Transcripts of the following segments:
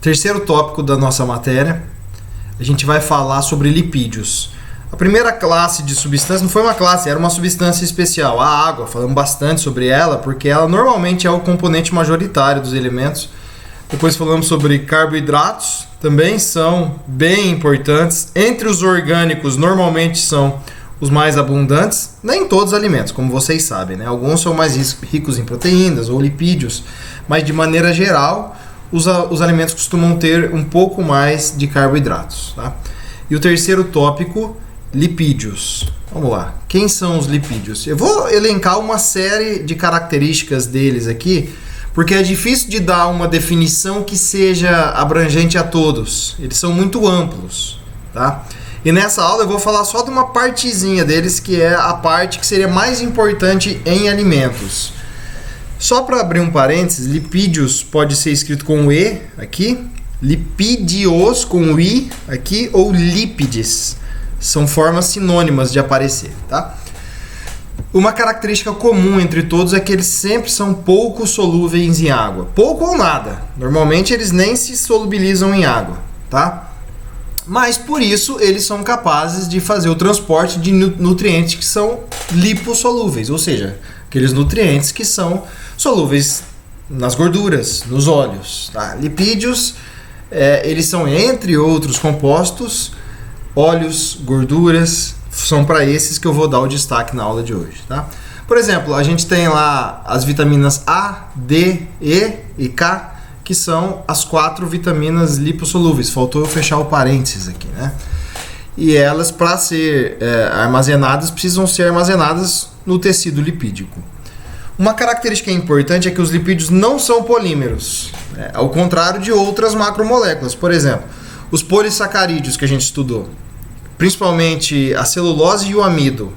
Terceiro tópico da nossa matéria, a gente vai falar sobre lipídios. A primeira classe de substância não foi uma classe, era uma substância especial, a água. Falamos bastante sobre ela, porque ela normalmente é o componente majoritário dos elementos. Depois falamos sobre carboidratos, também são bem importantes. Entre os orgânicos, normalmente são os mais abundantes, nem todos os alimentos, como vocês sabem, né? Alguns são mais ricos em proteínas ou lipídios, mas de maneira geral, os alimentos costumam ter um pouco mais de carboidratos, tá? E o terceiro tópico, lipídios. Vamos lá. Quem são os lipídios? Eu vou elencar uma série de características deles aqui, porque é difícil de dar uma definição que seja abrangente a todos. Eles são muito amplos, tá? E nessa aula eu vou falar só de uma partezinha deles, que é a parte que seria mais importante em alimentos. Só para abrir um parênteses, lipídios pode ser escrito com E aqui, lipídios com I aqui, ou lípides. São formas sinônimas de aparecer, tá? Uma característica comum entre todos é que eles sempre são pouco solúveis em água. Pouco ou nada. Normalmente eles nem se solubilizam em água, tá? Mas por isso eles são capazes de fazer o transporte de nutrientes que são lipossolúveis, ou seja, aqueles nutrientes que são solúveis nas gorduras, nos óleos, tá? Lipídios, eles são, entre outros compostos, óleos, gorduras, são para esses que eu vou dar o destaque na aula de hoje, tá? Por exemplo, a gente tem lá as vitaminas A, D, E e K, que são as 4 vitaminas lipossolúveis. Faltou eu fechar o parênteses aqui, né? E elas, para ser armazenadas, precisam ser armazenadas no tecido lipídico. Uma característica importante é que os lipídios não são polímeros, ao contrário de outras macromoléculas. Por exemplo, os polissacarídeos que a gente estudou, principalmente a celulose e o amido,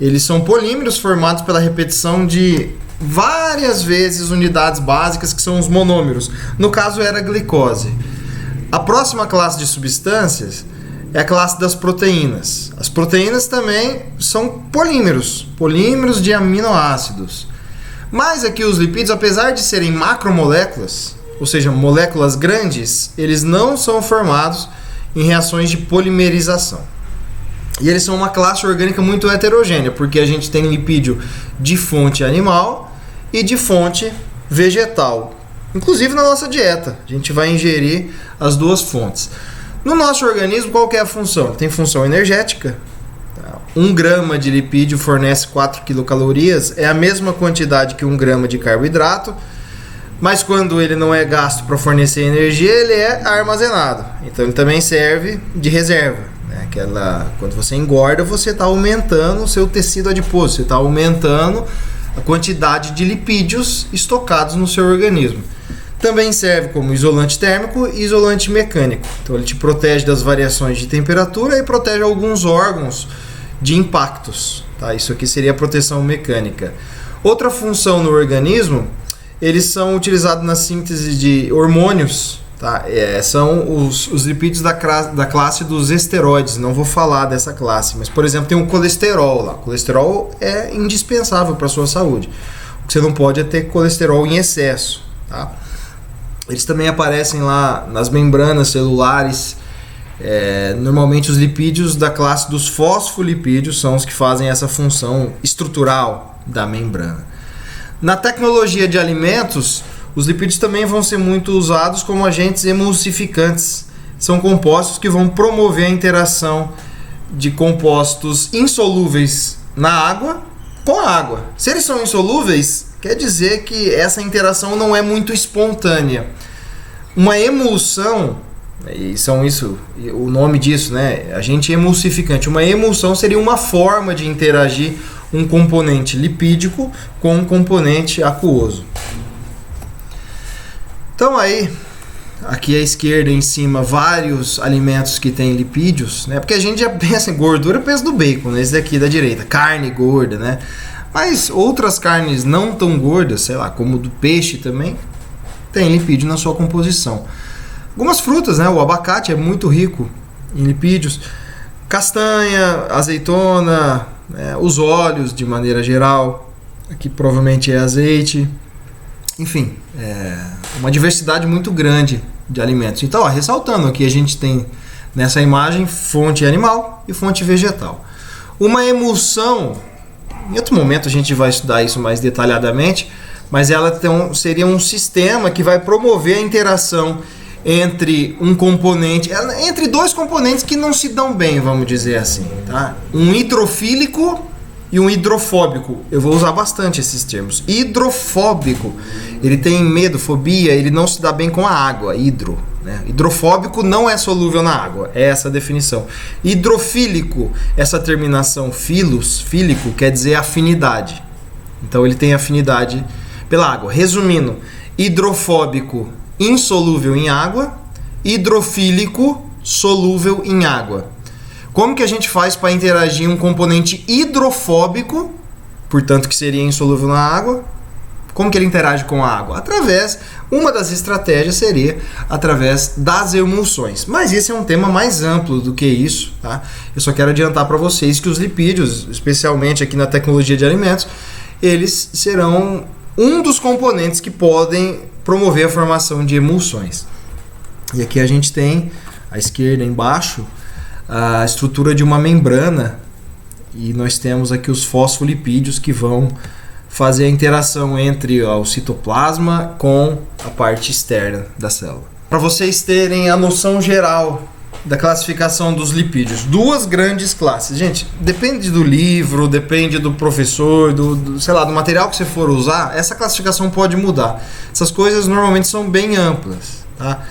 eles são polímeros formados pela repetição de várias vezes unidades básicas, que são os monômeros. No caso era a glicose. A próxima classe de substâncias é a classe das proteínas. As proteínas também são polímeros de aminoácidos. Mas aqui os lipídios, apesar de serem macromoléculas, ou seja, moléculas grandes, eles não são formados em reações de polimerização. E eles são uma classe orgânica muito heterogênea, porque a gente tem lipídio de fonte animal e de fonte vegetal. Inclusive na nossa dieta, a gente vai ingerir as duas fontes. No nosso organismo, qual que é a função? Tem função energética. 1 grama de lipídio fornece 4 quilocalorias, é a mesma quantidade que 1 grama de carboidrato, mas quando ele não é gasto para fornecer energia, ele é armazenado. Então ele também serve de reserva, né? Quando você engorda, você está aumentando o seu tecido adiposo, você está aumentando a quantidade de lipídios estocados no seu organismo. Também serve como isolante térmico e isolante mecânico. Então ele te protege das variações de temperatura e protege alguns órgãos de impactos, tá? Isso aqui seria a proteção mecânica. Outra função no organismo, eles são utilizados na síntese de hormônios, tá? São os lipídios da classe dos esteroides. Não vou falar dessa classe, mas, por exemplo, tem o colesterol lá. O colesterol é indispensável para a sua saúde. O que você não pode é ter colesterol em excesso, tá? Eles também aparecem lá nas membranas celulares. Normalmente os lipídios da classe dos fosfolipídios são os que fazem essa função estrutural da membrana. Na tecnologia de alimentos, os lipídios também vão ser muito usados como agentes emulsificantes. São compostos que vão promover a interação de compostos insolúveis na água com a água. Se eles são insolúveis, quer dizer que essa interação não é muito espontânea. Uma emulsão, e são isso, o nome disso, né? Agente emulsificante. Uma emulsão seria uma forma de interagir um componente lipídico com um componente aquoso. Então aí, aqui à esquerda em cima, vários alimentos que têm lipídios, né? Porque a gente já pensa em gordura, pensa no bacon, né? Esse daqui da direita, carne gorda, né? Mas outras carnes não tão gordas, sei lá, como do peixe também, tem lipídio na sua composição. Algumas frutas, né? O abacate é muito rico em lipídios. Castanha, azeitona, os óleos de maneira geral. Aqui provavelmente é azeite. Enfim, uma diversidade muito grande de alimentos. Então, ó, ressaltando aqui, a gente tem nessa imagem fonte animal e fonte vegetal. Uma emulsão, em outro momento a gente vai estudar isso mais detalhadamente, mas ela seria um sistema que vai promover a interação entre um componente, entre dois componentes que não se dão bem, vamos dizer assim, tá? Um hidrofílico e um hidrofóbico. Eu vou usar bastante esses termos. Hidrofóbico, ele tem medo, fobia, ele não se dá bem com a água, né? Hidrofóbico não é solúvel na água, é essa a definição. Hidrofílico, essa terminação fílico quer dizer afinidade. Então ele tem afinidade pela água. Resumindo, hidrofóbico, insolúvel em água, hidrofílico, solúvel em água. Como que a gente faz para interagir um componente hidrofóbico, portanto que seria insolúvel na água? Como que ele interage com a água? Uma das estratégias seria através das emulsões. Mas esse é um tema mais amplo do que isso, tá? Eu só quero adiantar para vocês que os lipídios, especialmente aqui na tecnologia de alimentos, eles serão um dos componentes que podem promover a formação de emulsões. E aqui a gente tem, à esquerda embaixo, a estrutura de uma membrana, e nós temos aqui os fosfolipídios que vão fazer a interação entre o citoplasma com a parte externa da célula. Para vocês terem a noção geral da classificação dos lipídios, duas grandes classes. Gente, depende do livro, depende do professor, do material que você for usar, essa classificação pode mudar. Essas coisas normalmente são bem amplas, tá?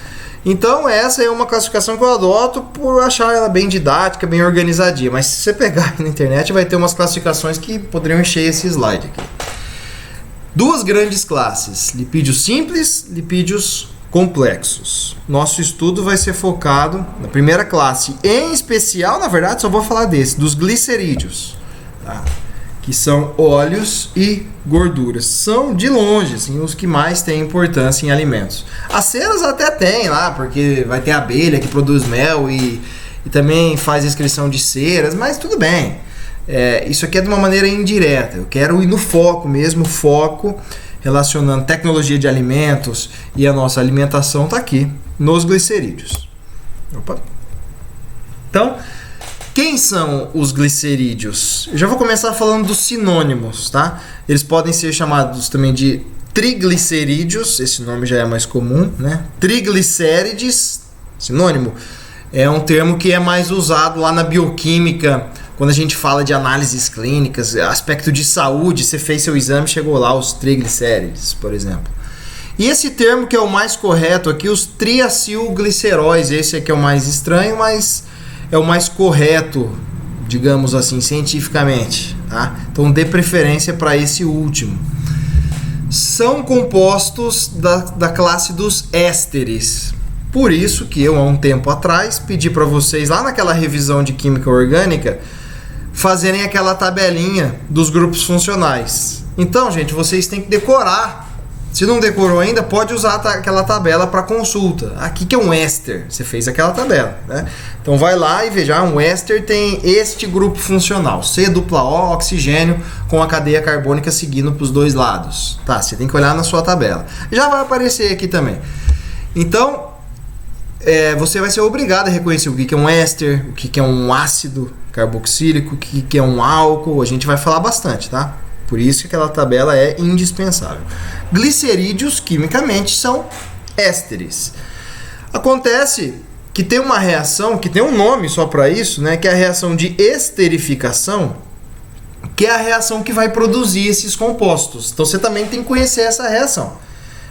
Então essa é uma classificação que eu adoto por achar ela bem didática, bem organizadinha. Mas se você pegar aí na internet vai ter umas classificações que poderiam encher esse slide aqui. Duas grandes classes, lipídios simples, lipídios complexos. Nosso estudo vai ser focado na primeira classe, em especial, na verdade, só vou falar dos glicerídeos, tá? Que são óleos e gorduras. São, de longe, assim, os que mais têm importância em alimentos. As ceras até tem lá, porque vai ter abelha que produz mel e também faz excreção de ceras, mas tudo bem. Isso aqui é de uma maneira indireta. Eu quero ir no foco mesmo, foco relacionando tecnologia de alimentos e a nossa alimentação está aqui, nos glicerídeos. Opa. Então, quem são os glicerídeos? Eu já vou começar falando dos sinônimos, tá? Eles podem ser chamados também de triglicerídeos, esse nome já é mais comum, né? Triglicérides, sinônimo, é um termo que é mais usado lá na bioquímica, quando a gente fala de análises clínicas, aspecto de saúde, você fez seu exame, chegou lá os triglicérides, por exemplo. E esse termo que é o mais correto aqui, os triacilgliceróis, esse aqui é o mais estranho, mas é o mais correto, digamos assim, cientificamente, tá? Então dê preferência para esse último. São compostos da classe dos ésteres. Por isso que eu, há um tempo atrás, pedi para vocês, lá naquela revisão de química orgânica, fazerem aquela tabelinha dos grupos funcionais. Então, gente, vocês têm que decorar. Se não decorou ainda, pode usar aquela tabela para consulta. Aqui que é um éster, você fez aquela tabela, né? Então vai lá e veja, um éster tem este grupo funcional, C+O, oxigênio, com a cadeia carbônica seguindo para os dois lados. Tá, você tem que olhar na sua tabela. Já vai aparecer aqui também. Então, você vai ser obrigado a reconhecer o que é um éster, o que é um ácido carboxílico, o que é um álcool. A gente vai falar bastante, tá? Por isso que aquela tabela é indispensável. Glicerídeos, quimicamente, são ésteres. Acontece que tem uma reação, que tem um nome só para isso, né? Que é a reação de esterificação, que é a reação que vai produzir esses compostos. Então você também tem que conhecer essa reação.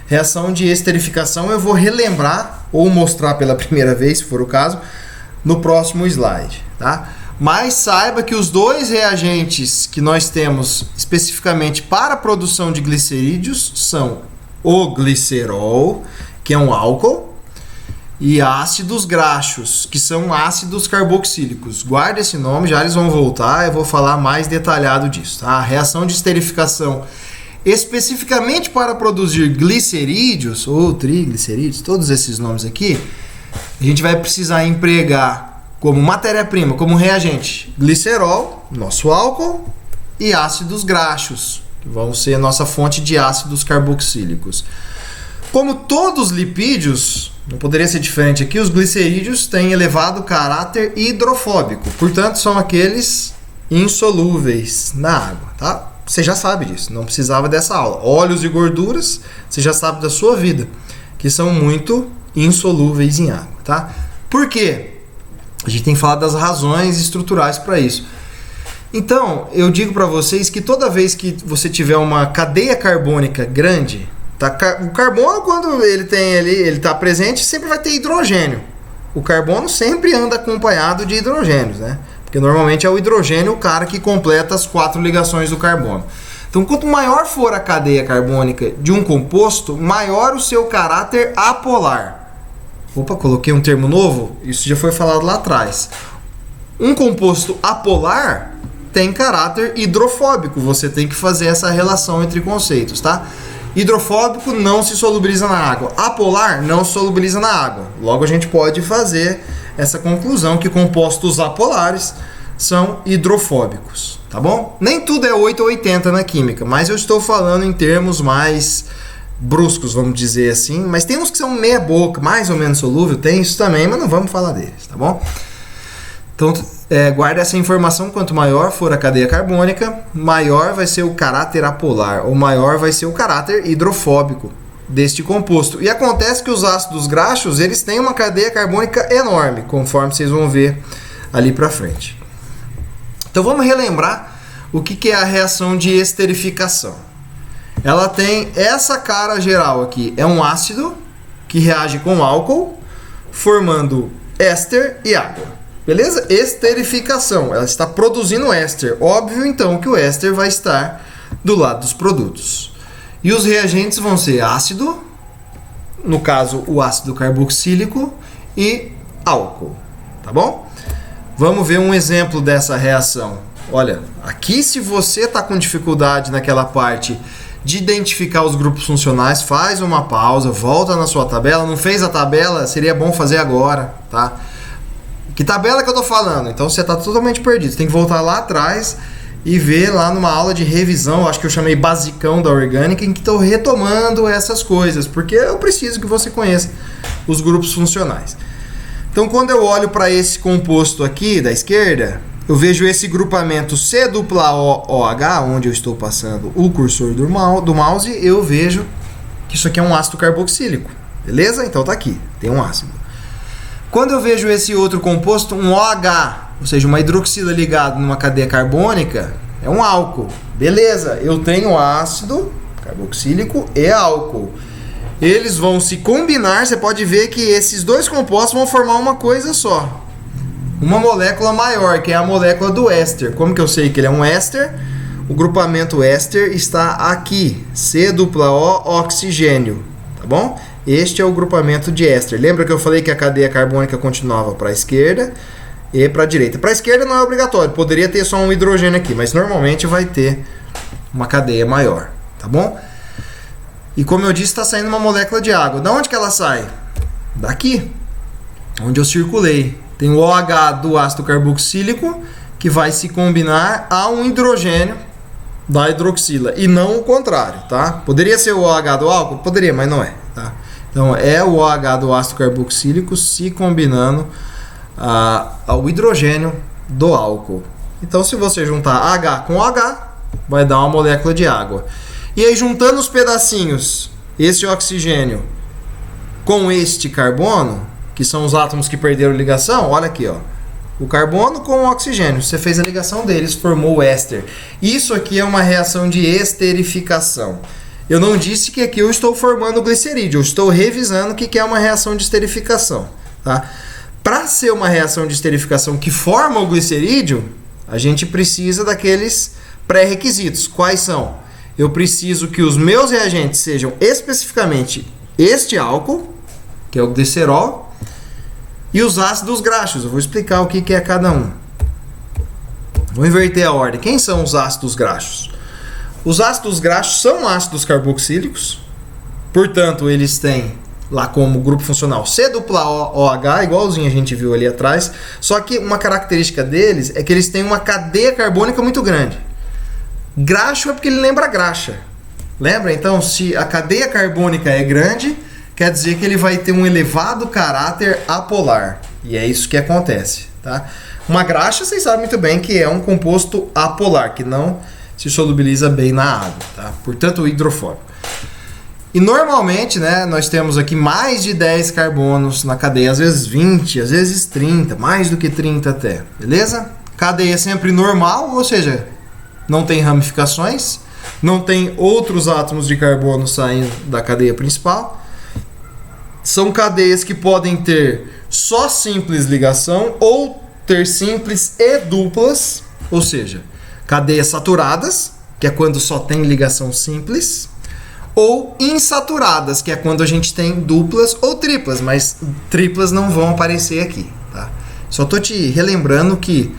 Reação de esterificação eu vou relembrar ou mostrar pela primeira vez, se for o caso, no próximo slide, tá? Mas saiba que os dois reagentes que nós temos especificamente para a produção de glicerídeos são o glicerol, que é um álcool, e ácidos graxos, que são ácidos carboxílicos. Guarde esse nome, já eles vão voltar, eu vou falar mais detalhado disso, tá? A reação de esterificação especificamente para produzir glicerídeos ou triglicerídeos, todos esses nomes aqui, a gente vai precisar empregar como matéria-prima, como reagente, glicerol, nosso álcool, e ácidos graxos, que vão ser a nossa fonte de ácidos carboxílicos. Como todos os lipídios, não poderia ser diferente aqui, os glicerídeos têm elevado caráter hidrofóbico, portanto são aqueles insolúveis na água, tá? Você já sabe disso, não precisava dessa aula. Óleos e gorduras, você já sabe da sua vida, que são muito insolúveis em água, tá? Por quê? A gente tem que falar das razões estruturais para isso. Então, eu digo para vocês que toda vez que você tiver uma cadeia carbônica grande, tá? O carbono, quando ele está presente, sempre vai ter hidrogênio. O carbono sempre anda acompanhado de hidrogênios, né? Porque normalmente é o hidrogênio o cara que completa as 4 ligações do carbono. Então, quanto maior for a cadeia carbônica de um composto, maior o seu caráter apolar. Opa, coloquei um termo novo? Isso já foi falado lá atrás. Um composto apolar tem caráter hidrofóbico. Você tem que fazer essa relação entre conceitos, tá? Hidrofóbico não se solubiliza na água. Apolar não se solubiliza na água. Logo a gente pode fazer essa conclusão que compostos apolares são hidrofóbicos, tá bom? Nem tudo é 8 ou 80 na química, mas eu estou falando em termos mais bruscos, vamos dizer assim, mas tem uns que são meia boca, mais ou menos solúvel, tem isso também, mas não vamos falar deles, tá bom? Então, guarda essa informação, quanto maior for a cadeia carbônica, maior vai ser o caráter apolar, ou maior vai ser o caráter hidrofóbico deste composto. E acontece que os ácidos graxos, eles têm uma cadeia carbônica enorme, conforme vocês vão ver ali pra frente. Então vamos relembrar o que é a reação de esterificação. Ela tem essa cara geral aqui, é um ácido que reage com álcool, formando éster e água. Beleza? Esterificação, ela está produzindo éster. Óbvio então que o éster vai estar do lado dos produtos. E os reagentes vão ser ácido, no caso o ácido carboxílico, e álcool, tá bom? Vamos ver um exemplo dessa reação. Olha, aqui se você está com dificuldade naquela parte de identificar os grupos funcionais, faz uma pausa, volta na sua tabela. Não fez a tabela? Seria bom fazer agora, tá? Que tabela que eu tô falando? Então você está totalmente perdido. Você tem que voltar lá atrás e ver lá numa aula de revisão, acho que eu chamei basicão da orgânica, em que estou retomando essas coisas, porque eu preciso que você conheça os grupos funcionais. Então, quando eu olho para esse composto aqui da esquerda, eu vejo esse grupamento C-OH, onde eu estou passando o cursor do mouse, eu vejo que isso aqui é um ácido carboxílico, beleza? Então tá aqui, tem um ácido. Quando eu vejo esse outro composto, um OH, ou seja, uma hidroxila ligado numa cadeia carbônica, é um álcool. Beleza, eu tenho ácido carboxílico e álcool. Eles vão se combinar, você pode ver que esses dois compostos vão formar uma coisa só. Uma molécula maior, que é a molécula do éster. Como que eu sei que ele é um éster? O grupamento éster está aqui, C-O oxigênio, tá bom? Este é o grupamento de éster. Lembra que eu falei que a cadeia carbônica continuava para a esquerda e para a direita. Para a esquerda não é obrigatório, poderia ter só um hidrogênio aqui, mas normalmente vai ter uma cadeia maior, tá bom? E como eu disse, está saindo uma molécula de água. Da onde que ela sai? Daqui, onde eu circulei. Tem o OH do ácido carboxílico, que vai se combinar a um hidrogênio da hidroxila, e não o contrário, tá? Poderia ser o OH do álcool? Poderia, mas não é, tá? Então é o OH do ácido carboxílico se combinando ao hidrogênio do álcool. Então se você juntar H com OH, vai dar uma molécula de água. E aí juntando os pedacinhos, esse oxigênio com este carbono, que são os átomos que perderam ligação, olha aqui, ó. O carbono com o oxigênio, você fez a ligação deles, formou o éster. Isso aqui é uma reação de esterificação. Eu não disse que aqui eu estou formando o glicerídeo, eu estou revisando o que é uma reação de esterificação, tá? Para ser uma reação de esterificação que forma o glicerídeo, a gente precisa daqueles pré-requisitos. Quais são? Eu preciso que os meus reagentes sejam especificamente este álcool, que é o glicerol, e os ácidos graxos. Eu vou explicar o que é cada um. Vou inverter a ordem. Quem são os ácidos graxos? Os ácidos graxos são ácidos carboxílicos, portanto, eles têm lá como grupo funcional C-OH, igualzinho a gente viu ali atrás, só que uma característica deles é que eles têm uma cadeia carbônica muito grande. Graxo é porque ele lembra graxa. Lembra? Então, se a cadeia carbônica é grande, quer dizer que ele vai ter um elevado caráter apolar. E é isso que acontece, tá? Uma graxa, vocês sabem muito bem que é um composto apolar, que não se solubiliza bem na água, tá? Portanto, hidrofóbico. E normalmente, né, nós temos aqui mais de 10 carbonos na cadeia, às vezes 20, às vezes 30, mais do que 30 até, beleza? Cadeia sempre normal, ou seja, não tem ramificações, não tem outros átomos de carbono saindo da cadeia principal. São cadeias que podem ter só simples ligação ou ter simples e duplas, ou seja, cadeias saturadas, que é quando só tem ligação simples, ou insaturadas, que é quando a gente tem duplas ou triplas, mas triplas não vão aparecer aqui, tá? Só estou te relembrando que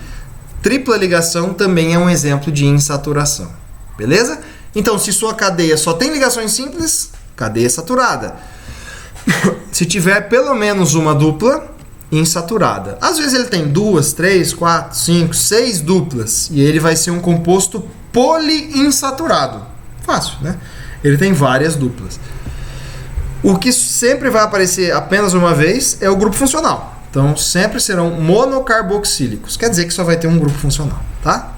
tripla ligação também é um exemplo de insaturação, beleza? Então, se sua cadeia só tem ligações simples, cadeia saturada. Se tiver pelo menos uma dupla, insaturada. Às vezes ele tem 2, 3, 4, 5, 6 duplas e ele vai ser um composto poliinsaturado. Fácil, né? Ele tem várias duplas. O que sempre vai aparecer apenas uma vez é o grupo funcional. Então sempre serão monocarboxílicos. Quer dizer que só vai ter um grupo funcional, tá?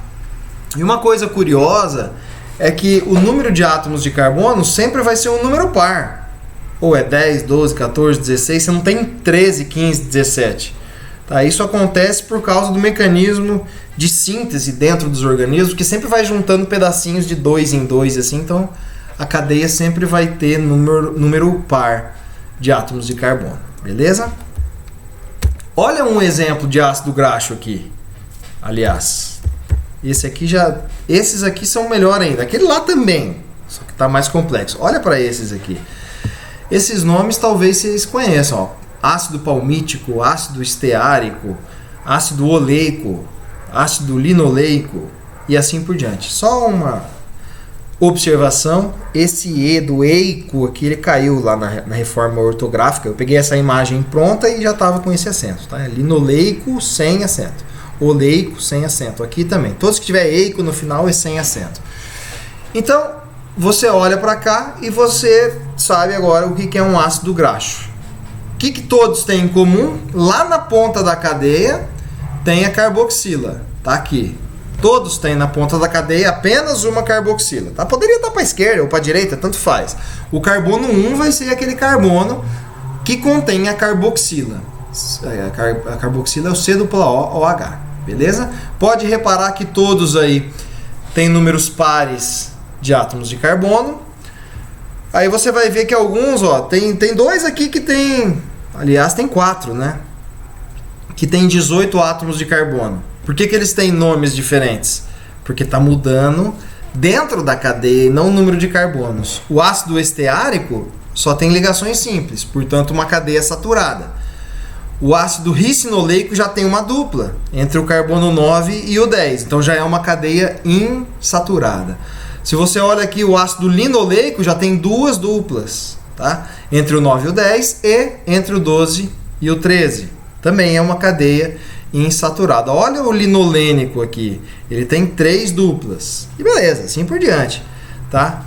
E uma coisa curiosa é que o número de átomos de carbono sempre vai ser um número par. Ou é 10, 12, 14, 16, você não tem 13, 15, 17. Tá? Isso acontece por causa do mecanismo de síntese dentro dos organismos, que sempre vai juntando pedacinhos de 2 em 2, assim, então a cadeia sempre vai ter número par de átomos de carbono, beleza? Olha um exemplo de ácido graxo aqui, aliás. Esses aqui são melhor ainda, aquele lá também, só que está mais complexo. Olha para esses aqui. Esses nomes talvez vocês conheçam, ó. Ácido palmítico, ácido esteárico, ácido oleico, ácido linoleico e assim por diante. Só uma observação, esse E do eico aqui, ele caiu lá na reforma ortográfica. Eu peguei essa imagem pronta e já estava com esse acento, tá? Linoleico sem acento, oleico sem acento, aqui também. Todos que tiver eico no final é sem acento. Então, você olha para cá e você sabe agora o que é um ácido graxo. O que todos têm em comum? Lá na ponta da cadeia tem a carboxila. Tá aqui. Todos têm na ponta da cadeia apenas uma carboxila. Tá? Poderia estar para a esquerda ou para a direita, tanto faz. O carbono 1 vai ser aquele carbono que contém a carboxila. A carboxila é o C-O-OH. Beleza? Pode reparar que todos aí têm números pares de átomos de carbono. Aí você vai ver que alguns, ó, tem dois aqui que tem, aliás, tem 4, né? Que tem 18 átomos de carbono. Por que eles têm nomes diferentes? Porque está mudando dentro da cadeia e não o número de carbonos. O ácido esteárico só tem ligações simples, portanto uma cadeia saturada. O ácido ricinoleico já tem uma dupla entre o carbono 9 e o 10, então já é uma cadeia insaturada. Se você olha aqui, o ácido linoleico já tem 2 duplas, tá? Entre o 9 e o 10 e entre o 12 e o 13. Também é uma cadeia insaturada. Olha o linolênico aqui, ele tem 3 duplas. E beleza, assim por diante, tá?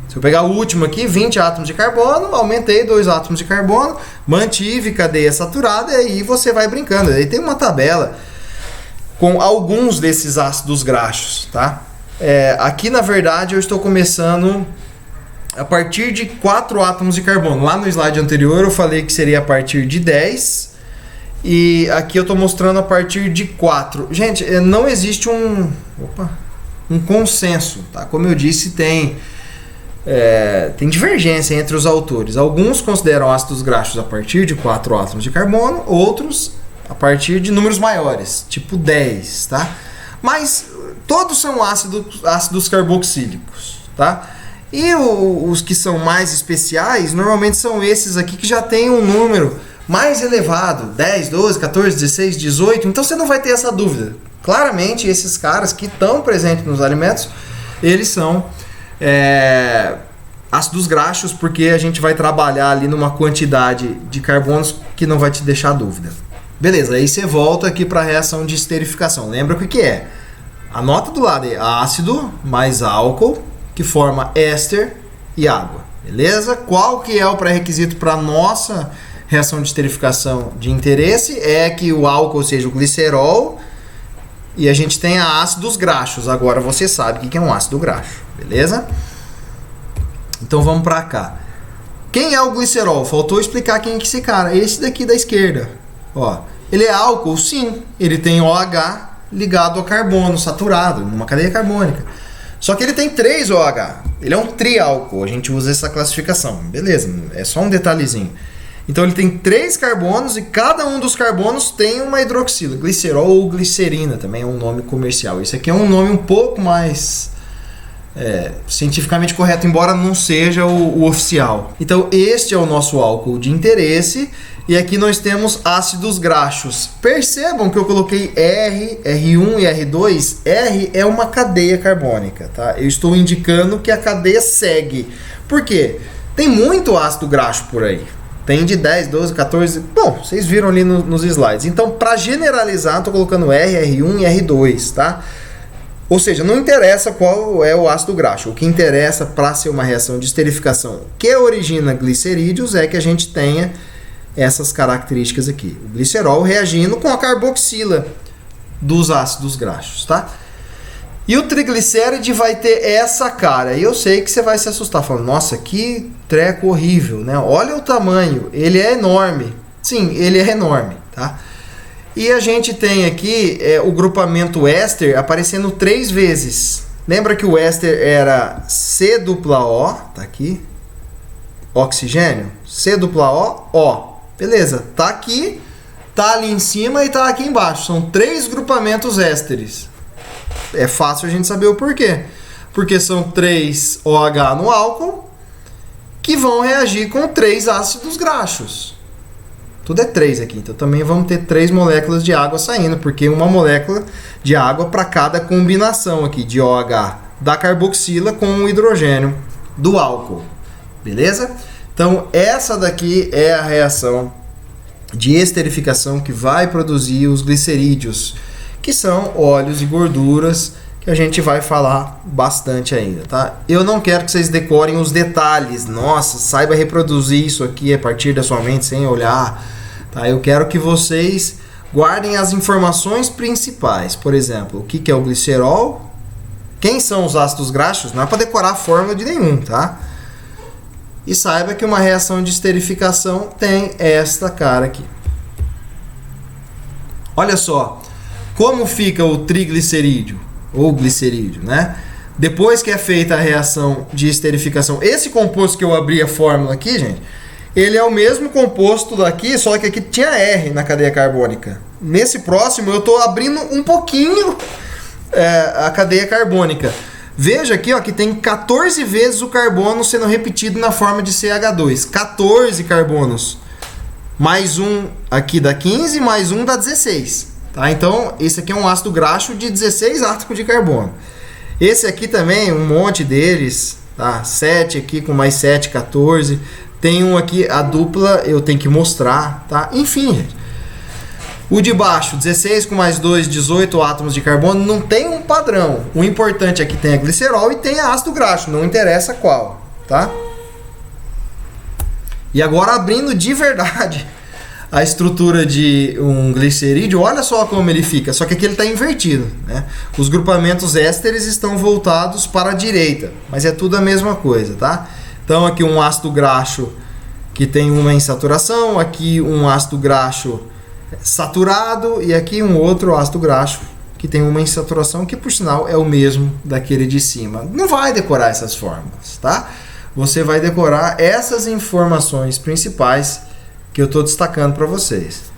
Se eu pegar o último aqui, 20 átomos de carbono, aumentei 2 átomos de carbono, mantive cadeia saturada e aí você vai brincando. Aí tem uma tabela com alguns desses ácidos graxos, tá? Aqui na verdade eu estou começando a partir de 4 átomos de carbono. Lá no slide anterior eu falei que seria a partir de 10 e aqui eu estou mostrando a partir de 4. Gente, não existe um consenso, tá? Como eu disse, tem divergência entre os autores. Alguns consideram ácidos graxos a partir de 4 átomos de carbono, outros a partir de números maiores, tipo 10, tá? Mas todos são ácidos carboxílicos, tá? E os que são mais especiais, normalmente são esses aqui que já tem um número mais elevado, 10, 12, 14, 16, 18, então você não vai ter essa dúvida. Claramente esses caras que estão presentes nos alimentos, eles são ácidos graxos, porque a gente vai trabalhar ali numa quantidade de carbonos que não vai te deixar dúvida. Beleza, aí você volta aqui para a reação de esterificação. Lembra o que é? Anota do lado aí, ácido mais álcool, que forma éster e água. Beleza? Qual que é o pré-requisito para nossa reação de esterificação de interesse? É que o álcool seja o glicerol e a gente tenha ácidos graxos. Agora você sabe o que é um ácido graxo, beleza? Então vamos para cá. Quem é o glicerol? Faltou explicar quem é esse cara. Esse daqui da esquerda. Ó, ele é álcool? Sim. Ele tem OH ligado ao carbono saturado, numa cadeia carbônica. Só que ele tem 3 OH. Ele é um triálcool. A gente usa essa classificação. Beleza, é só um detalhezinho. Então ele tem 3 carbonos e cada um dos carbonos tem uma hidroxila. Glicerol ou glicerina também é um nome comercial. Esse aqui é um nome um pouco mais cientificamente correto, embora não seja o oficial. Então este é o nosso álcool de interesse. E aqui nós temos ácidos graxos. Percebam que eu coloquei R, R1 e R2. R é uma cadeia carbônica, tá? Eu estou indicando que a cadeia segue. Por quê? Tem muito ácido graxo por aí. Tem de 10, 12, 14... Bom, vocês viram ali nos slides. Então, para generalizar, estou colocando R, R1 e R2, tá? Ou seja, não interessa qual é o ácido graxo. O que interessa para ser uma reação de esterificação que origina glicerídeos é que a gente tenha essas características aqui. O glicerol reagindo com a carboxila dos ácidos graxos, tá? E o triglicéride vai ter essa cara. E eu sei que você vai se assustar, falando, nossa, que treco horrível, né? Olha o tamanho, ele é enorme. Sim, ele é enorme, tá? E a gente tem aqui o grupamento éster aparecendo 3 vezes. Lembra que o éster era C-O, tá aqui, oxigênio, C-O, O. Beleza, tá aqui, tá ali em cima e tá aqui embaixo. São 3 grupamentos ésteres. É fácil a gente saber o porquê. Porque são 3 OH no álcool que vão reagir com 3 ácidos graxos. Tudo é 3 aqui, então também vamos ter 3 moléculas de água saindo, porque uma molécula de água para cada combinação aqui de OH da carboxila com o hidrogênio do álcool. Beleza? Então essa daqui é a reação de esterificação que vai produzir os glicerídeos, que são óleos e gorduras que a gente vai falar bastante ainda, tá? Eu não quero que vocês decorem os detalhes. Nossa, saiba reproduzir isso aqui a partir da sua mente sem olhar, tá? Eu quero que vocês guardem as informações principais. Por exemplo, o que é o glicerol? Quem são os ácidos graxos? Não é para decorar a fórmula de nenhum, tá? E saiba que uma reação de esterificação tem esta cara aqui. Olha só como fica o triglicerídeo ou glicerídeo, né? Depois que é feita a reação de esterificação, esse composto que eu abri a fórmula aqui, gente, ele é o mesmo composto daqui, só que aqui tinha R na cadeia carbônica. Nesse próximo eu estou abrindo um pouquinho a cadeia carbônica. Veja aqui, ó, que tem 14 vezes o carbono sendo repetido na forma de CH2. 14 carbonos. Mais um aqui dá 15, mais um dá 16. Tá? Então, esse aqui é um ácido graxo de 16 átomos de carbono. Esse aqui também, um monte deles. Tá? 7 aqui com mais 7, 14. Tem um aqui, a dupla, eu tenho que mostrar. Tá? Enfim, gente. O de baixo, 16 com mais 2, 18 átomos de carbono, não tem um padrão. O importante é que tenha glicerol e tenha ácido graxo, não interessa qual, tá? E agora abrindo de verdade a estrutura de um glicerídeo, olha só como ele fica, só que aqui ele está invertido, né? Os grupamentos ésteres estão voltados para a direita, mas é tudo a mesma coisa, tá? Então aqui um ácido graxo que tem uma insaturação, aqui um ácido graxo saturado e aqui um outro ácido graxo que tem uma insaturação que por sinal é o mesmo daquele de cima. Não vai decorar essas fórmulas, tá? Você vai decorar essas informações principais que eu estou destacando para vocês.